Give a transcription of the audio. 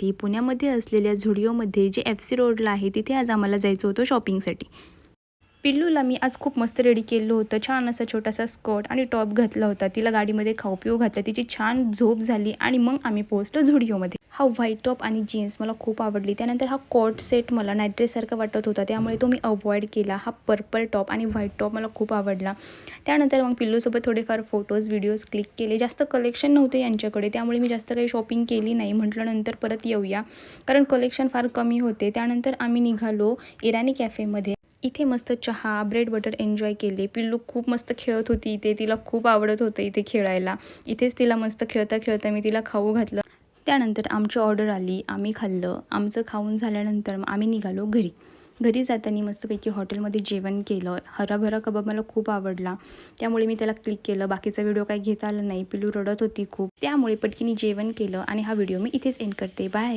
शॉपिंगसाठी पुण्यामध्ये असलेल्या झुडिओमध्ये जे FC रोडला आहे तिथे आज आम्हाला जायचं होतं शॉपिंगसाठी। पिल्लूला मी आज खूप मस्त रेडी केलं होतं। छान असा छोटासा स्कर्ट आणि टॉप घातला होता। तिला गाडीमध्ये खाऊ पिऊ घातलं, तिची छान झोप झाली आणि मग आम्ही पोहोचलो झुडिओमध्ये। हा व्हाईट टॉप आणि जीन्स मला खूप आवडली। त्यानंतर हा कोट सेट मला नाईट ड्रेससारखा वाटत होता, त्यामुळे तो मी अवॉइड केला। हा पर्पल टॉप आणि व्हाईट टॉप मला खूप आवडला। त्यानंतर मग पिल्लूसोबत थोडेफार फोटोज व्हिडिओज क्लिक केले। जास्त कलेक्शन नव्हते यांच्याकडे, त्यामुळे मी जास्त काही शॉपिंग केली नाही। म्हटलं नंतर परत येऊया, कारण कलेक्शन फार कमी होते। त्यानंतर आम्ही निघालो इराणी कॅफेमध्ये। इथे मस्त चहा ब्रेड बटर एन्जॉय केले। पिल्लू खूप मस्त खेळत होती इथे, तिला खूप आवडत होतं इथे खेळायला। इथेच तिला मस्त खेळता खेळता मी तिला खाऊ घातलं। त्यानंतर आमची ऑर्डर आली, आम्ही खाल्लं। आमचं खाऊन झाल्यानंतर आम्ही निघालो घरी। घरी जाताना मस्तपैकी हॉटेलमध्ये जेवण केलं। हराभरा कबाब मला खूप आवडला, त्यामुळे मी त्याला क्लिक केलं। बाकीचा व्हिडिओ काही घेता आला नाही, पिल्लू रडत होती खूप, त्यामुळे पटकीने जेवण केलं आणि हा व्हिडिओ मी इथेच एंड करते। बाय।